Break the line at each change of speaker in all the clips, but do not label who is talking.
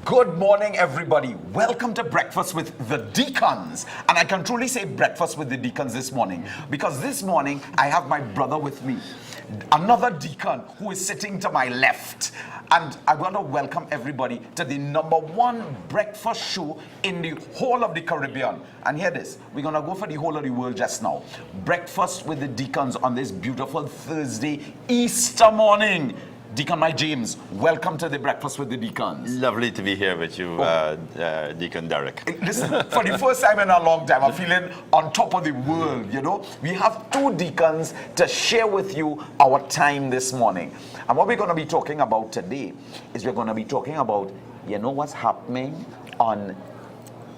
Good morning, everybody. Welcome to Breakfast with the Deacons. And I can truly say Breakfast with the Deacons this morning because this morning I have my brother with me, another deacon who is sitting to my left. And I want to welcome everybody to the #1 breakfast show in the whole of the Caribbean. And hear this, we're going to go for the whole of the world just now. Breakfast with the Deacons on this beautiful Thursday, Easter morning. Deacon Mike James, welcome to the Breakfast with the Deacons.
Lovely to be here with you, Deacon Derek.
Listen, for the first time in a long time, I'm feeling on top of the world, you know. We have two deacons to share with you our time this morning. And what we're going to be talking about today is we're going to be talking about, you know what's happening on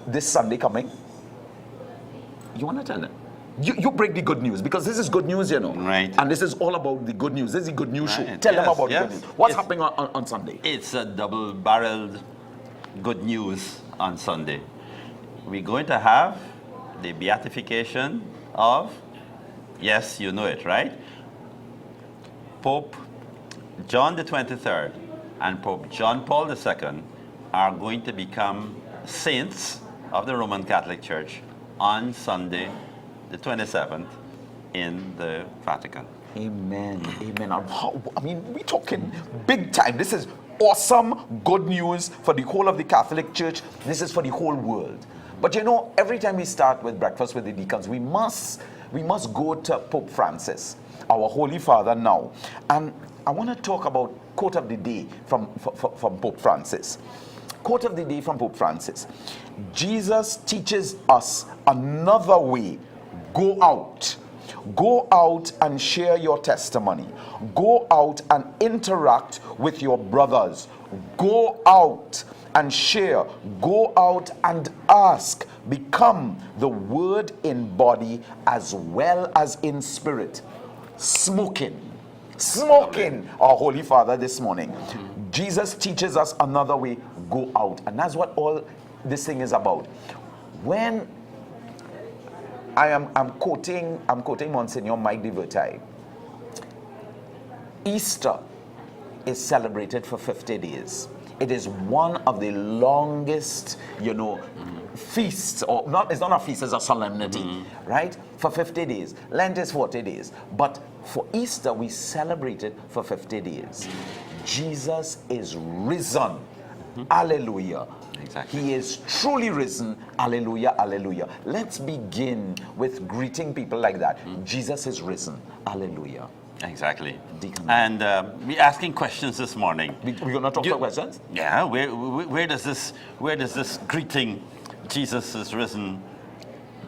this Sunday coming? You want to tell them? You break the good news, because this is good news, you know.
Right.
And this is all about the good news. This is the good news show. Tell them about the good news. What's happening on Sunday?
It's a double-barreled good news on Sunday. We're going to have the beatification of, yes, you know it, right? Pope John the 23rd and Pope John Paul II are going to become saints of the Roman Catholic Church on Sunday, the 27th, in the Vatican.
Amen. Amen. I mean, we're talking big time. This is awesome good news for the whole of the Catholic Church. This is for the whole world. But you know, every time we start with Breakfast with the Deacons, we must go to Pope Francis, our Holy Father now. And I want to talk about quote of the day from Pope Francis. Quote of the day from Pope Francis. Jesus teaches us another way. Go out. Go out and share your testimony. Go out and interact with your brothers. Go out and share. Go out and ask. Become the Word in body as well as in spirit. Smoking, our Holy Father this morning. Jesus teaches us another way. Go out. And that's what all this thing is about. When I'm quoting Monsignor Mike de Vertay. Easter is celebrated for 50 days. It is one of the longest, feasts, or not, it's not a feast, it's a solemnity, right? For 50 days. Lent is 40 days. But for Easter, we celebrate it for 50 days. Jesus is risen. Hallelujah.
Exactly.
He is truly risen. Hallelujah, hallelujah. Let's begin with greeting people like that. Jesus is risen. Hallelujah.
Exactly.
Deacon.
And we're asking questions this morning.
We're going to talk about questions?
Yeah. Where does this greeting, Jesus is risen,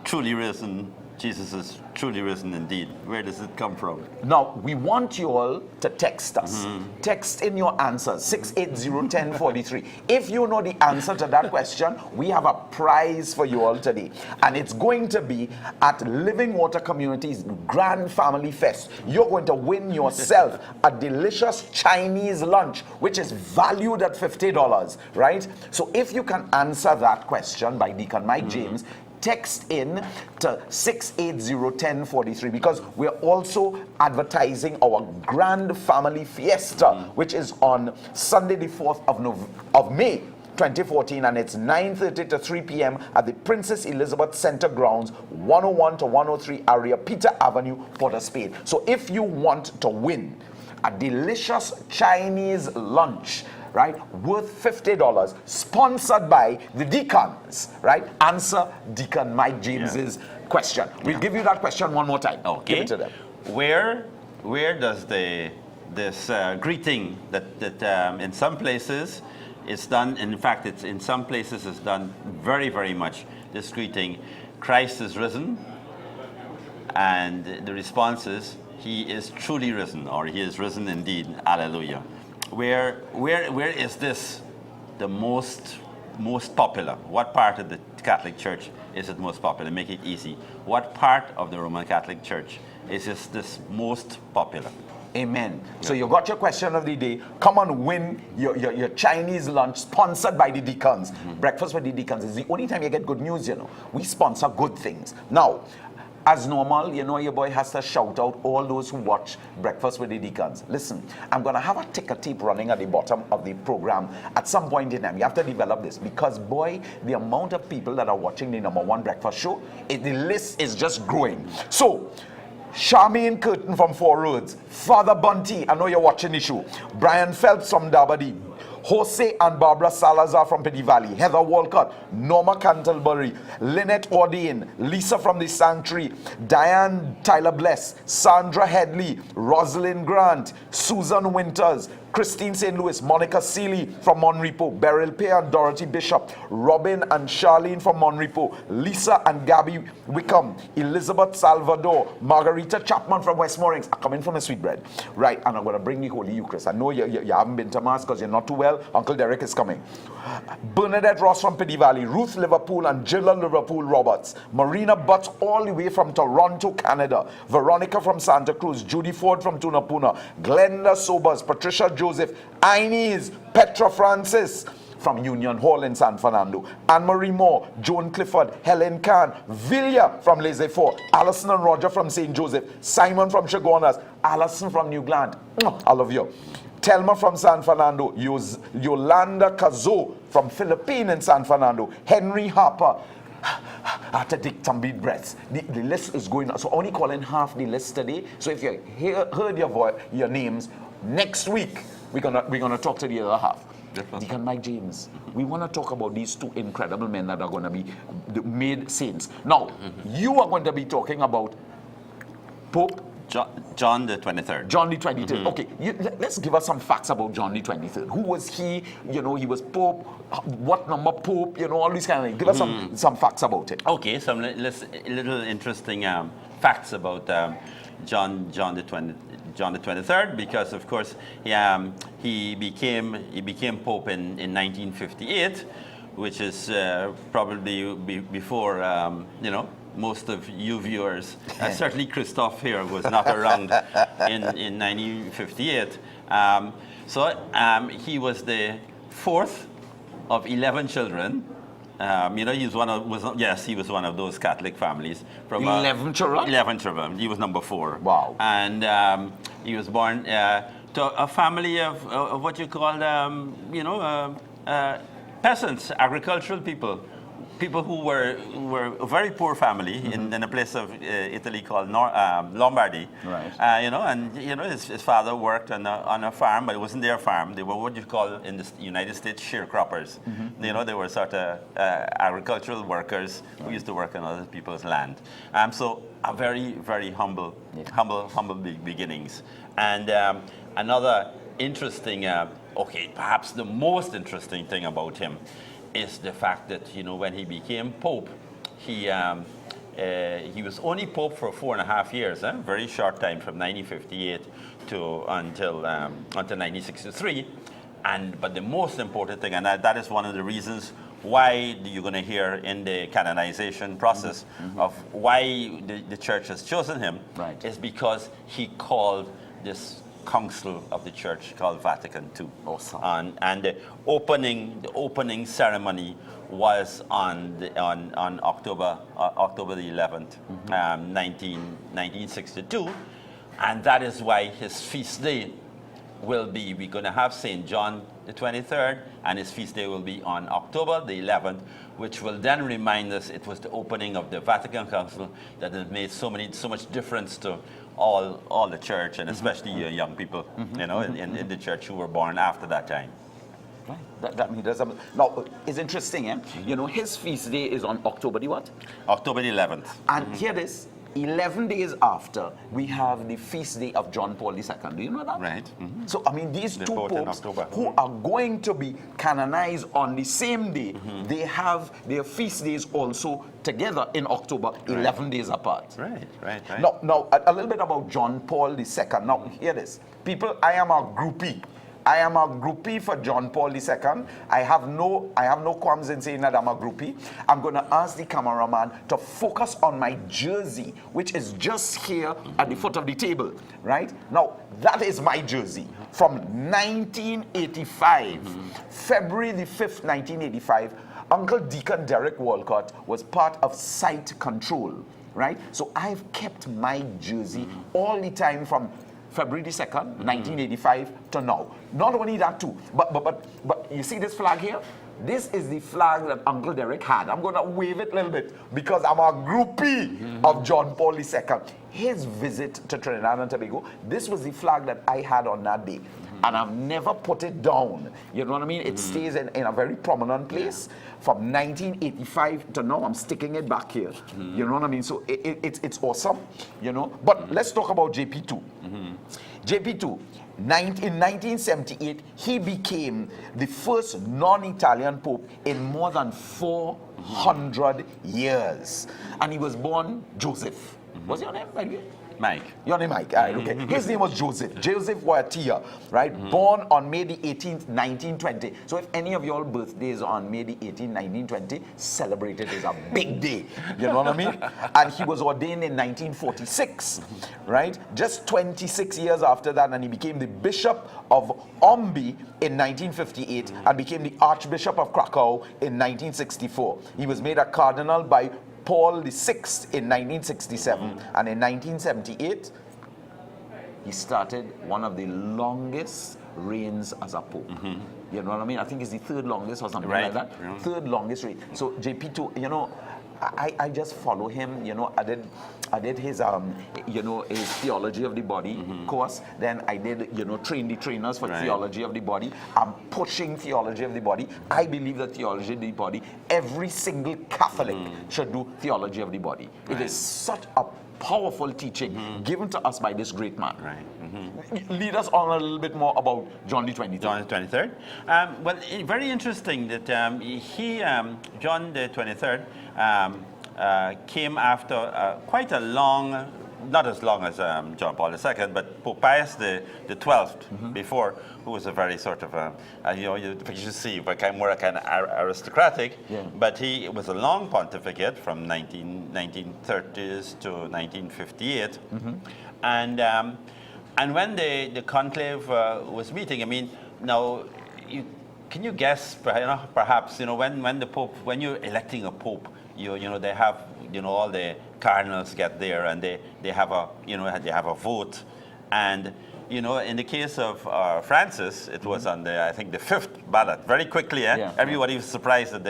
truly risen, Jesus is truly risen indeed, where does it come from?
Now, we want you all to text us. Text in your answers, 680-1043. If you know the answer to that question, we have a prize for you all today. And it's going to be at Living Water Community's Grand Family Fest. You're going to win yourself a delicious Chinese lunch, which is valued at $50, right? So if you can answer that question by Deacon Mike James, text in to 680-1043, because we're also advertising our Grand Family Fiesta, which is on Sunday the 4th of May 2014, and it's 9:30 to 3 p.m. at the Princess Elizabeth Center grounds, 101 to 103 area, Peter Avenue, Port of Spain. So if you want to win a delicious Chinese lunch, right, worth $50, sponsored by the Deacons, right? Answer Deacon Mike James's question. We'll give you that question one more time.
Okay.
Give it to them.
Where does this greeting that in some places it's done, in fact it's in some places it's done very, very much, this greeting, Christ is risen, and the response is, he is truly risen, or he is risen indeed, hallelujah. Where is this the most popular? What part of the Catholic Church is it most popular? Make it easy. What part of the Roman Catholic Church is this most popular?
Amen. So you got your question of the day. Come on, win your Chinese lunch sponsored by the Deacons. Breakfast with the Deacons is the only time you get good news, We sponsor good things. Now, As normal, you know, your boy has to shout out all those who watch Breakfast with the Deacons. Listen, I'm going to have a ticker tape running at the bottom of the program at some point in time. You have to develop this because, boy, the amount of people that are watching the #1 breakfast show, the list is just growing. So, Charmaine Curtin from Four Roads, Father Bunty, I know you're watching the show, Brian Phelps from Dabadi, Jose and Barbara Salazar from Petty Valley, Heather Walcott, Norma Canterbury, Lynette Ordain, Lisa from the Sanctuary, Diane Tyler Bless, Sandra Headley, Rosalind Grant, Susan Winters, Christine St. Louis, Monica Seeley from Monrepo, Beryl Pay and Dorothy Bishop, Robin and Charlene from Monrepo, Lisa and Gabby Wickham, Elizabeth Salvador, Margarita Chapman from Westmoreland. I'm coming from a sweetbread. Right, and I'm going to bring the Holy Eucharist. I know you haven't been to Mass because you're not too well. Uncle Derek is coming. Bernadette Ross from Petty Valley, Ruth Liverpool and Jilla Liverpool Roberts, Marina Butts all the way from Toronto, Canada, Veronica from Santa Cruz, Judy Ford from Tunapuna, Glenda Sobers, Patricia Joseph, Inez, Petra Francis from Union Hall in San Fernando, Anne-Marie Moore, Joan Clifford, Helen Khan, Villa from Laissez-Fort, Alison and Roger from St. Joseph, Simon from Chagonas, Alison from New Gland, I love you. Telma from San Fernando, Yolanda Cazo from Philippines in San Fernando, Henry Harper. I have to take some deep breaths. The list is going on. So only calling half the list today. So if you heard your names, next week we're gonna talk to the other half. Deacon Mike James. We want to talk about these two incredible men that are going to be made saints. Now, you are going to be talking about Pope
John the 23rd.
John the 23rd. Okay, let's give us some facts about John the 23rd. Who was he? You know, he was Pope. What number Pope? You know, all these kind of things. Give us some facts about it.
Okay, some little interesting facts about John the 23rd, because of course he became Pope in 1958, which is probably before most of you viewers, certainly Christophe here was not around in 1958. So he was the fourth of 11 children. He was one of those Catholic families. From
11 children?
11 children. He was number 4.
Wow.
And he was born to a family of what you call, peasants, agricultural people. People who were a very poor family in a place of Italy called Lombardy.
Right.
His father worked on a farm, but it wasn't their farm. They were what you call in the United States sharecroppers. They were sort of agricultural workers who used to work on other people's land. So a very, very humble beginnings. And another interesting, perhaps the most interesting thing about him is the fact that, when he became Pope, he was only Pope for 4.5 years, very short time, from 1958 until 1963. But the most important thing, and that is one of the reasons why you're going to hear in the canonization process of why the church has chosen him,
right,
is because he called this council of the church called Vatican II.
Awesome.
And the opening ceremony was on October the 11th, 1962, and that is why his feast day will be, we're going to have St. John the 23rd, and his feast day will be on October the 11th, which will then remind us it was the opening of the Vatican Council that has made so much difference to all the church, and especially young people, in the church who were born after that time.
Right. That means now it's interesting, his feast day is on October the what?
October the 11th.
And here it is. 11 days after, we have the feast day of John Paul II. Do you know that?
Right.
So, these two popes who are going to be canonized on the same day, they have their feast days also together in October, 11 days apart.
Right.
Now, a little bit about John Paul II. Now, hear this. People, I am a groupie. I am a groupie for John Paul II. I have no qualms in saying that I'm a groupie. I'm going to ask the cameraman to focus on my jersey, which is just here at the foot of the table, right? Now, that is my jersey from 1985, February the 5th, 1985. Uncle Deacon Derek Walcott was part of Site Control right? So I've kept my jersey all the time from February the 2nd, 1985 to now. Not only that too, but you see this flag here? This is the flag that Uncle Derek had. I'm going to wave it a little bit because I'm a groupie of John Paul II. His visit to Trinidad and Tobago, this was the flag that I had on that day. And I've never put it down. You know what I mean? It stays in a very prominent place. From 1985 to now, I'm sticking it back here. You know what I mean? So it's awesome, you know. But let's talk about JP2. JP2, in 1978, he became the first non-Italian pope in more than 400 years. And he was born Joseph. What's your name, by the way?
Mike.
Your name, Mike. All right, okay. His name was Joseph. Joseph Waitia, right? Born on May the 18th, 1920. So if any of your birthdays are on May the 18th, 1920, celebrate it. It's a big day. You know what I mean? And he was ordained in 1946, right? Just 26 years after that, and he became the Bishop of Ombi in 1958 and became the Archbishop of Krakow in 1964. He was made a cardinal by Paul VI in 1967, and in 1978 he started one of the longest reigns as a pope. You know what I mean? I think it's the third longest or something like that. Third longest reign. So JP2, you know, I just follow him. You know, I did his you know, his theology of the body course. Then I did, you know, train the trainers for theology of the body. I'm pushing theology of the body. I believe that theology of the body, every single Catholic should do theology of the body. It is such a powerful teaching given to us by this great man. Lead us on a little bit more about John the 23rd.
John the 23rd. Well, very interesting that John the 23rd, came after quite a long, not as long as John Paul II, but Pope Pius the 12th before, who was a very sort of, you know, you should see, more kind of aristocratic, but it was a long pontificate from 1930s to 1958. And when the conclave was meeting, I mean, now, can you guess, perhaps, you know, when you're electing a pope, you know, they have, you know, all the cardinals get there and they have a, you know, they have a vote. And, you know, in the case of Francis, it was on the, I think, the 5th ballot, very quickly. Everybody was surprised that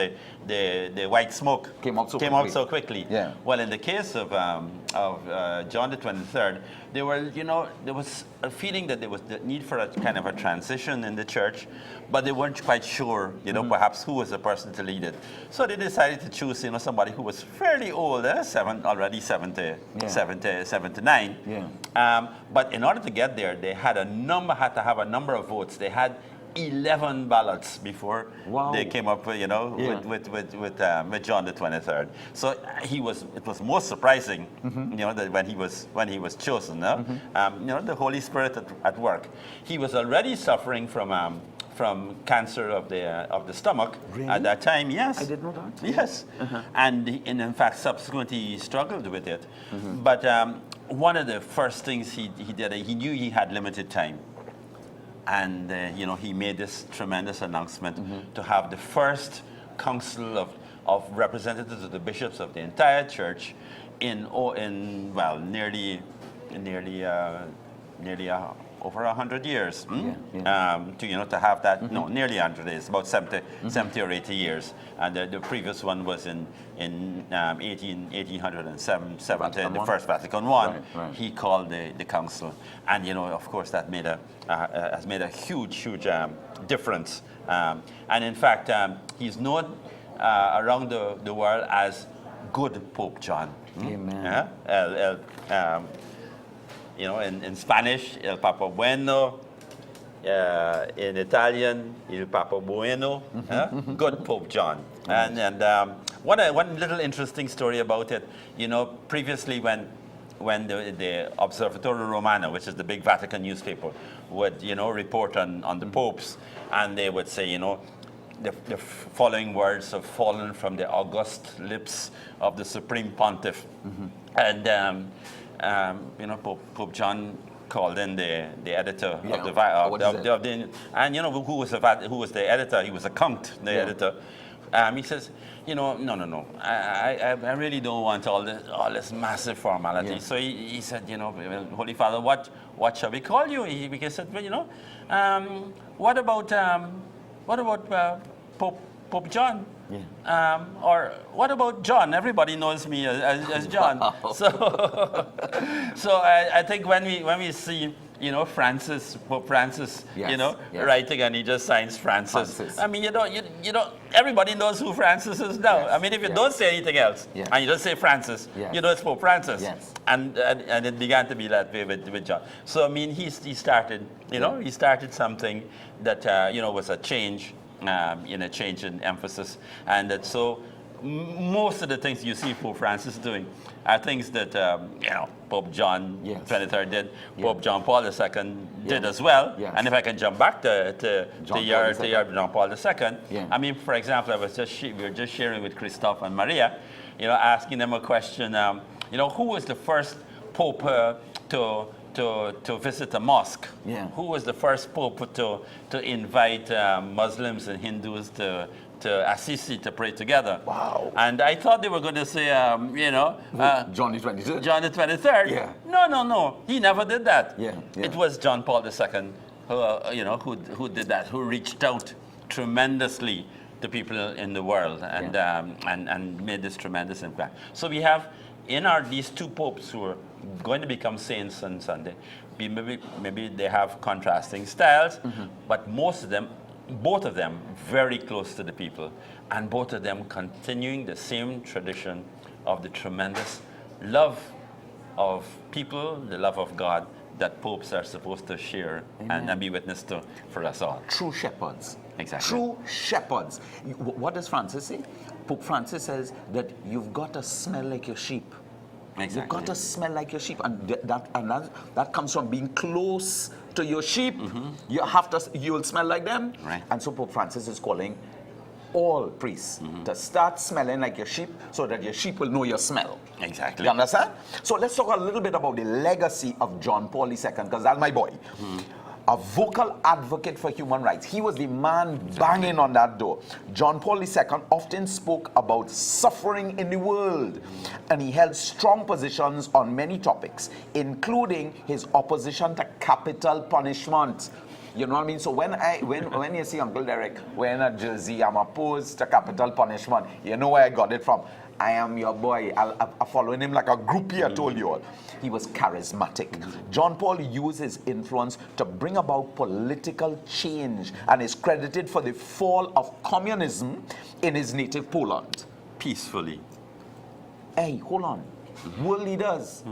the white smoke came out so quickly. Well, in the case of John the 23rd, there was a feeling that there was the need for a kind of a transition in the church, but they weren't quite sure, you know, perhaps who was the person to lead it. So they decided to choose, you know, somebody who was fairly old, already 79. But in order to get there, they had to have a number of votes. They had 11 ballots before they came up, you know, with John the 23rd. So it was most surprising, you know, that when he was chosen. You know, the Holy Spirit at work. He was already suffering from cancer of the stomach at that time. Yes,
I didn't know that.
Yes, and in fact, subsequently he struggled with it. But one of the first things he did, he knew he had limited time. And you know, he made this tremendous announcement to have the first council of representatives of the bishops of the entire church in nearly over 100 years. To have that, nearly 100 years, about 70 or 80 years. And the previous one was in 1807, the First Vatican I. He called the council, and you know, of course, that has made a huge difference. And in fact, he's known around the world as Good Pope John.
Amen.
You know, in Spanish, El Papa Bueno. In Italian, Il Papa Bueno. Good Pope John. And one little interesting story about it. You know, previously when the Osservatore Romano, which is the big Vatican newspaper, would, you know, report on the popes, and they would say, you know, the following words have fallen from the august lips of the Supreme Pontiff. And you know, Pope John called in the editor of the and you know, who was the editor? He was a count, the editor. he says, no. I really don't want all this massive formality.
Yeah.
So he said, well, Holy Father, what shall we call you? He said, well, what about Pope John?
Yeah.
Or what about John? Everybody knows me as John.
Wow.
So I think when we see Francis, Pope Francis,
Yes, yes.
writing, and he just signs Francis.
Francis.
I mean, everybody knows who Francis is now.
Yes,
I mean, if you
yes.
don't say anything else,
Yes.
and you just say Francis,
Yes.
it's Pope Francis.
Yes.
And it began to be that way with John. So I mean, he started, he started something that was a change, a change in emphasis, and that so most of the things you see Pope Francis doing are things that Pope John
Yes.
23rd did,
Yeah.
Pope John Paul II did as well.
Yes.
And if I can jump back to
John
year
Paul II.
John Paul II,
Yeah.
I mean, for example, we were just sharing with Christophe and Maria, asking them a question. Who was the first Pope to visit a mosque?
Yeah.
Who was the first Pope to invite Muslims and Hindus to Assisi to pray together?
Wow.
And I thought they were going to say,
John the 23rd?
John the 23rd.
Yeah.
No. He never did that.
Yeah, yeah.
It was John Paul II who did that, who reached out tremendously to people in the world and made this tremendous impact. So we have these two popes who are going to become saints on Sunday. Maybe they have contrasting styles, but both of them very close to the people, and both of them continuing the same tradition of the tremendous love of people, the love of God that popes are supposed to share and be witness to for us all.
True shepherds.
Exactly.
True shepherds. What does Francis say? Pope Francis says that you've got to smell like your sheep.
Exactly.
You've got to smell like your sheep, and that comes from being close to your sheep. You'll smell like them.
Right.
And so Pope Francis is calling all priests to start smelling like your sheep, so that your sheep will know your smell.
Exactly.
You understand? So let's talk a little bit about the legacy of John Paul II, because that's my boy. A vocal advocate for human rights. He was the man banging on that door. John Paul II often spoke about suffering in the world, and he held strong positions on many topics, including his opposition to capital punishment. You know what I mean? So when you see Uncle Derek wearing a jersey, I'm opposed to capital punishment. You know where I got it from? I am your boy. I'm following him like a groupie, I told you all. He was charismatic. John Paul used his influence to bring about political change and is credited for the fall of communism in his native Poland.
Peacefully.
Hey, hold on. World leaders,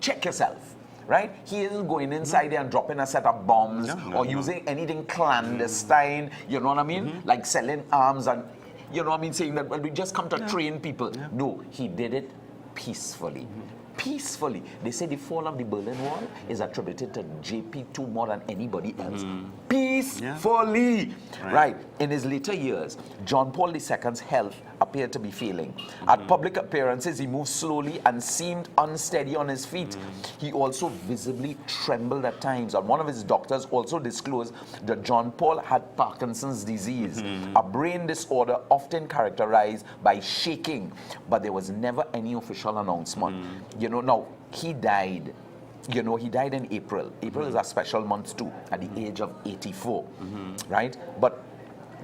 check yourself. Right? He isn't going inside there and dropping a set of bombs or using anything clandestine, you know what I mean? Like selling arms and, you know what I mean, saying that, well, we just come to train people. No, he did it peacefully. Peacefully. They say the fall of the Berlin Wall is attributed to JP2 more than anybody else. Peacefully. Right. In his later years, John Paul II's health appeared to be failing. At public appearances, he moved slowly and seemed unsteady on his feet. He also visibly trembled at times, and one of his doctors also disclosed that John Paul had Parkinson's disease, a brain disorder often characterized by shaking, but there was never any official announcement. You know, now, he died. You know, he died in April. April is a special month too, at the age of 84, right? But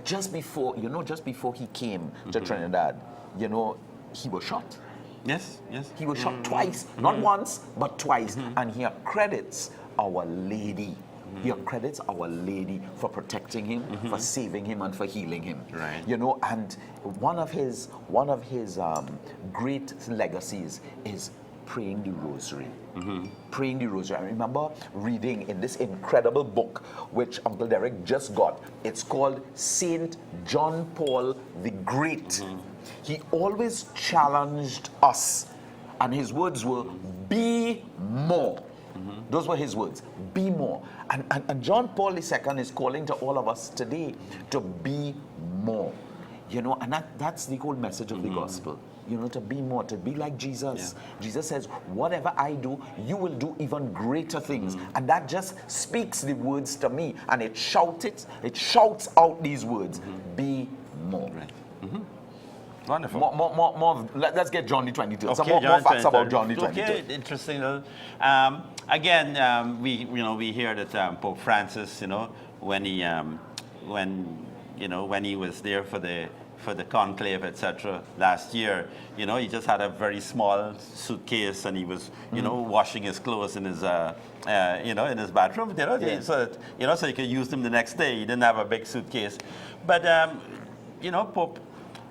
just before he came to Trinidad, you know, he was shot.
Yes.
He was shot twice, not once, but twice. And he accredits Our Lady. He accredits Our Lady for protecting him, for saving him, and for healing him.
Right.
You know, and one of his great legacies is praying the rosary. Praying the rosary. I remember reading in this incredible book, which Uncle Derek just got. It's called Saint John Paul the Great. He always challenged us, and his words were, be more. Those were his words, be more. And John Paul II is calling to all of us today to be more. You know, and that's the whole message of the gospel. You know, to be more, to be like Jesus. Yeah. Jesus says, whatever I do, you will do even greater things. And that just speaks the words to me. And it shouts out these words, be more.
Right. Wonderful.
Let's get John the 22. Some
Okay,
more facts
23rd.
about John the 22.
Okay, interesting. Again, we hear that Pope Francis, when he when he was there for the conclave, etc. last year, he just had a very small suitcase, and he was, washing his clothes in his, in his bathroom, so that, so he could use them the next day. He didn't have a big suitcase, but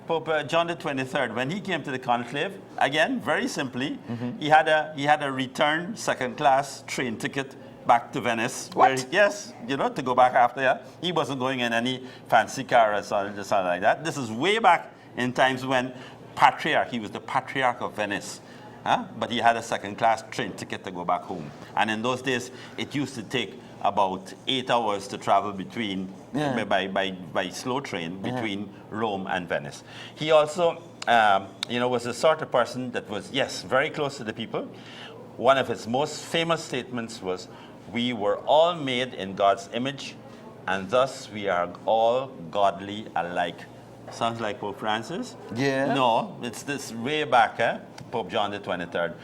Pope John the 23rd, when he came to the conclave, again, very simply, he had a return second-class train ticket back to Venice.
What?
Yes, to go back after that. He wasn't going in any fancy car or something like that. This is way back in times when he was the Patriarch of Venice. But he had a second-class train ticket to go back home. And in those days, it used to take about 8 hours to travel between, by slow train, between Rome and Venice. He also, was the sort of person that was, yes, very close to the people. One of his most famous statements was, "We were all made in God's image, and thus we are all godly alike." Sounds like Pope Francis?
Yeah.
No, it's this way back, Pope John the 23rd.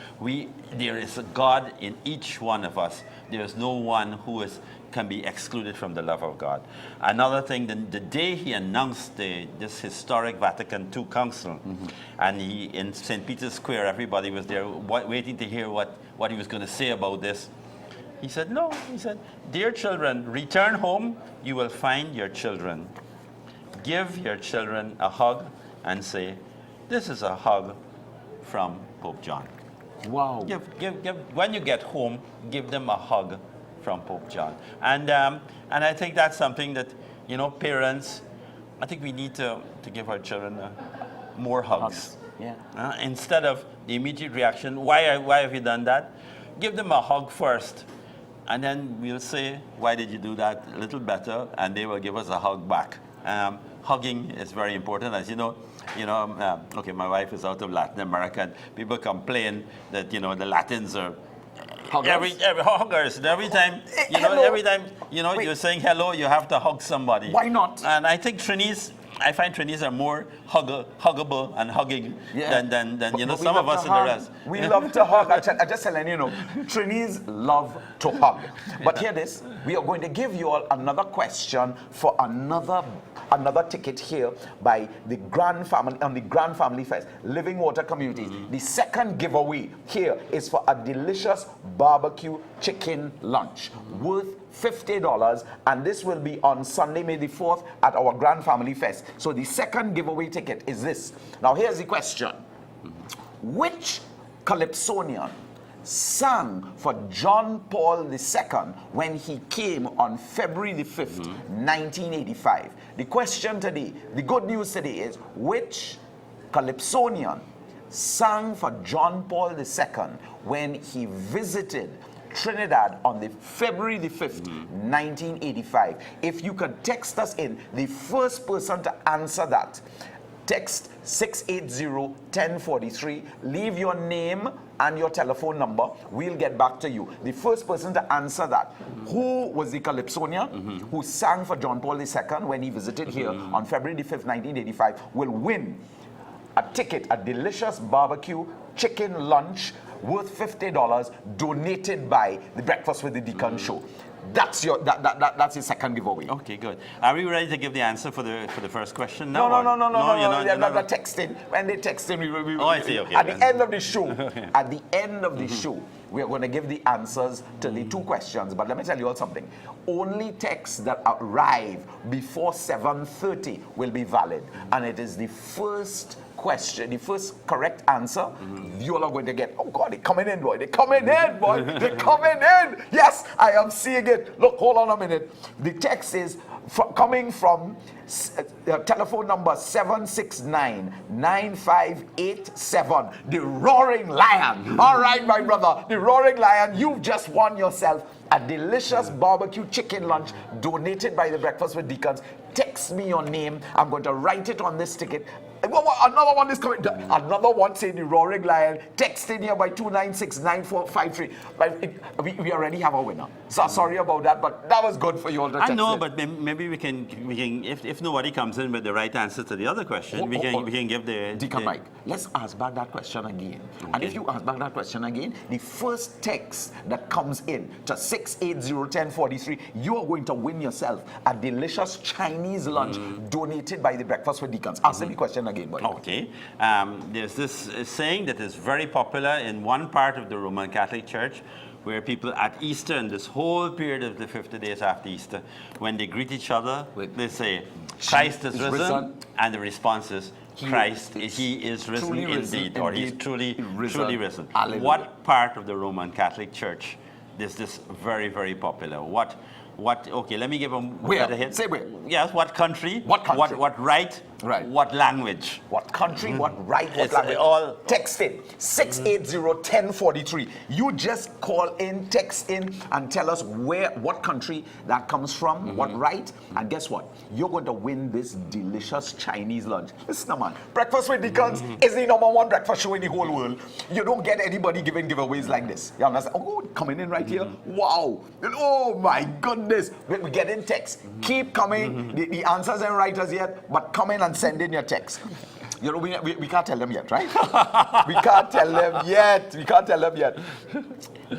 There is a God in each one of us. There is no one who can be excluded from the love of God. Another thing, the day he announced this historic Vatican II Council, and in St. Peter's Square, everybody was there waiting to hear what he was going to say about this. He said, no, he said, "Dear children, return home, you will find your children. Give your children a hug and say, 'This is a hug from Pope John.'"
Wow.
When you get home, give them a hug from Pope John. And I think that's something that, parents, I think we need to give our children more hugs.
Yeah.
Instead of the immediate reaction, why have you done that? Give them a hug first. And then we'll say, "Why did you do that?" a little better, and they will give us a hug back. Hugging is very important. As you know, okay, my wife is out of Latin America, and people complain that, the Latins are
Huggers?
every huggers. And every time, you're saying hello, you have to hug somebody.
Why not?
And I think I find Trinis are more huggable and hugging than
But
some of us in the rest.
We love to hug. I just telling Trinis love to hug. But hear this, we are going to give you all another question for another ticket here by the Grand Family on the Grand Family Fest, Living Water Communities. The second giveaway here is for a delicious barbecue chicken lunch worth $50, and this will be on Sunday, May the 4th at our Grand Family Fest. So the second giveaway ticket is this. Now here's the question. Which Calypsonian sang for John Paul II when he came on February the 5th, 1985? The question today, the good news today is, which Calypsonian sang for John Paul II when he visited Trinidad on the February the 5th, 1985. If you could text us in, the first person to answer that, text 680-1043, leave your name and your telephone number. We'll get back to you. The first person to answer that, who was the Calypsonian who sang for John Paul II when he visited here on February the 5th, 1985, will win a ticket, a delicious barbecue chicken lunch worth $50 donated by the Breakfast with the Deacons show. That's that's your second giveaway.
Okay, good. Are we ready to give the answer for the first question
No.
now?
They're not texting. When they text in,
I see. Okay.
At the end of the show, at the end of the show, we are going to give the answers to the two questions. But let me tell you all something. Only texts that arrive before 7:30 will be valid, and it is the first question, the first correct answer, you all are going to get. Oh God, they're coming in, boy. They're coming in, boy. They're coming in. Yes, I am seeing it. Look, hold on a minute. The text is coming from telephone number 769-9587. The Roaring Lion. All right, my brother. The Roaring Lion, you've just won yourself a delicious barbecue chicken lunch donated by the Breakfast with Deacons. Text me your name. I'm going to write it on this ticket. Another one is coming. Another one saying the Roaring Lion. Text in here by 2969453. But we already have a winner. So sorry about that, but that was good for you all to text
I know,
in.
but maybe we can if nobody comes in with the right answer to the other question, we can give the
Deacon Mike, let's ask back that question again.
Okay.
And if you ask back that question again, the first text that comes in to 6801043, you are going to win yourself a delicious Chinese lunch donated by the Breakfast with Deacons. Answer the question again, boy.
Okay. There's this saying that is very popular in one part of the Roman Catholic Church, where people at Easter and this whole period of the 50 days after Easter, when they greet each other, they say, Christ is risen, and the response is, He is risen indeed, or He's truly risen.
Hallelujah.
What part of the Roman Catholic Church is this very, very popular? Okay, let me give them a hint.
Say where.
Yes, what country?
What country?
What right?
Right.
What language?
What country, what right, what
It's
language?
all-
Text in 6801043. You just call in, text in, and tell us what country that comes from, what right, and guess what? You're going to win this delicious Chinese lunch. Listen, man, Breakfast with Deacons is the #1 breakfast show in the whole world. You don't get anybody giving giveaways like this. You understand? Oh, coming in right here. Wow. Oh my goodness. We get in text. Keep coming. The answers ain't right as yet, but come in and send in your text. You know, we can't tell them yet, right? We can't tell them yet. We can't tell them yet.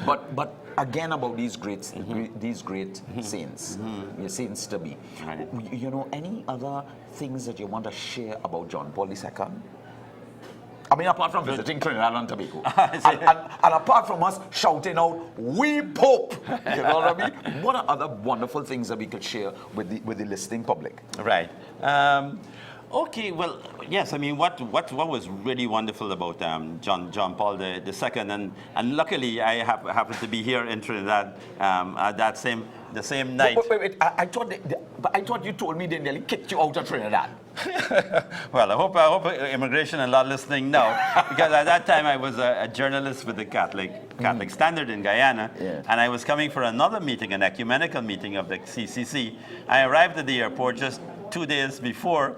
But again, about these great saints, your saints to be.
Right.
You know, any other things that you want to share about John Paul II? I mean, apart from visiting Trinidad and Tobago, and apart from us shouting out, "We Pope," you know what I mean? What are other wonderful things that we could share with the listening public?
Right. Okay. Well, yes. I mean, what was really wonderful about John Paul II, and luckily I happened to be here in Trinidad at the same night.
Wait. I thought you told me they nearly kicked you out of Trinidad.
Well, I hope immigration are not listening now, because at that time I was a journalist with the Catholic Standard in Guyana, and I was coming for another meeting, an ecumenical meeting of the CCC. I arrived at the airport just 2 days before,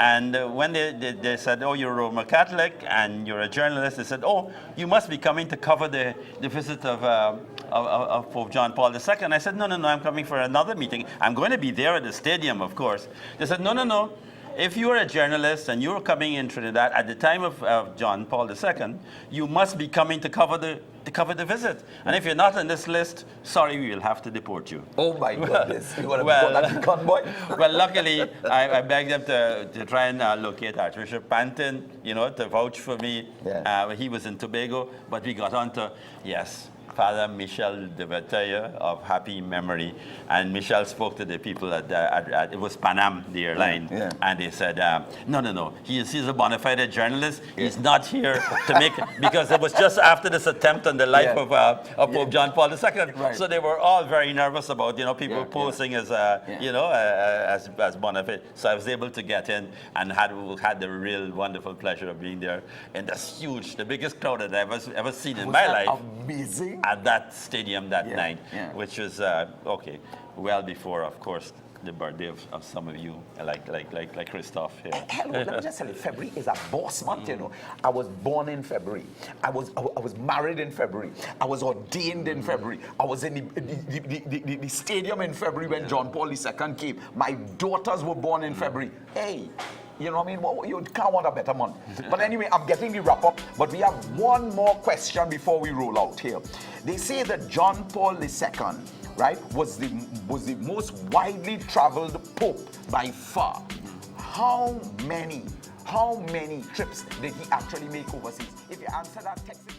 and when they said, "Oh, you're a Roman Catholic and you're a journalist," they said, "Oh, you must be coming to cover the visit of Pope John Paul II." And I said, No, I'm coming for another meeting. I'm going to be there at the stadium, of course. They said, No. If you are a journalist and you're coming in Trinidad at the time of John Paul II, you must be coming to cover the visit. And if you're not on this list, sorry, we will have to deport you.
Oh my goodness! You want to be like a convoy?
Well, luckily, I begged them to try and locate Archbishop Pantin, to vouch for me.
Yeah.
He was in Tobago, but we got on to, yes, Father Michel de Verteuil of happy memory, and Michel spoke to the people at it was Pan Am, the airline, and they said, no, he's a bona fide journalist. He's not here to make because it was just after this attempt on the life of Pope John Paul II.
Right.
So they were all very nervous about people posing as as bona fide. So I was able to get in and had the real wonderful pleasure of being there in this huge, the biggest crowd that I've ever seen in my life.
Amazing.
At that stadium that night, which was well before, of course, the birthday of some of you, like Christophe here.
Hello, let me just tell you, February is a boss month, you know. I was born in February. I was married in February. I was ordained in February. I was in the stadium in February when John Paul II came. My daughters were born in February. Hey. You know what I mean? Well, you can't want a better month. But anyway, I'm getting the wrap up. But we have one more question before we roll out here. They say that John Paul II, right, was the most widely traveled pope by far. How many trips did he actually make overseas? If you answer that, text it.